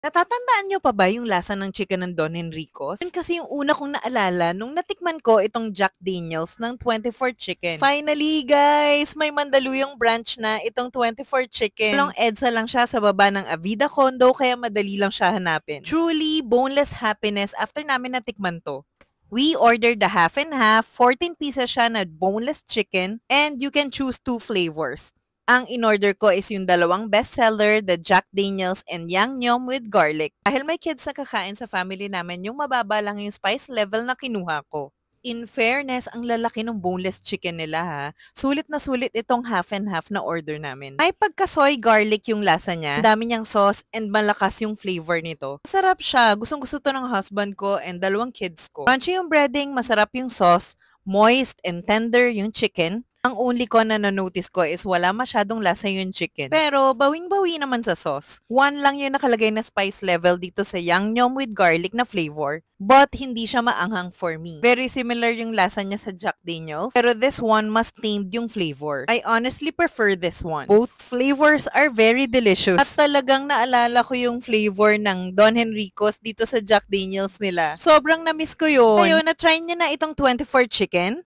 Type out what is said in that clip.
Natatandaan niyo pa ba yung lasa ng chicken ng Don Enrico's? Yun kasi yung una kong naalala nung natikman ko itong Jack Daniels ng 24 Chicken. Finally, guys! May Mandaluyong branch na itong 24 Chicken. Walang EDSA lang siya sa baba ng Avida Condo kaya madali lang siya hanapin. Truly, boneless happiness after namin natikman to. We ordered the half and half, 14 pieces siya na boneless chicken, and you can choose 2 flavors. Ang in-order ko is yung dalawang bestseller, the Jack Daniels and Yum with garlic. Dahil may kids na kakain sa family namin, yung mababa lang yung spice level na kinuha ko. In fairness, ang lalaki ng boneless chicken nila ha. Sulit na sulit itong half and half na order namin. May pagka-soy garlic yung lasa niya. Ang dami niyang sauce and malakas yung flavor nito. Masarap siya. Gustong gusto to ng husband ko and dalawang kids ko. Crunchy yung breading, masarap yung sauce, moist and tender yung chicken. Ang only ko na na-notice ko is wala masyadong lasa yung chicken. Pero bawing-bawi naman sa sauce. 1 lang yung nakalagay na spice level dito sa Yum with garlic na flavor. But hindi siya maanghang for me. Very similar yung lasa niya sa Jack Daniels. Pero this one mas tamed yung flavor. I honestly prefer this one. Both flavors are very delicious. At talagang naalala ko yung flavor ng Don Enrico's dito sa Jack Daniels nila. Sobrang na-miss ko yun. Ayun, na-try niyo na itong 24 Chicken?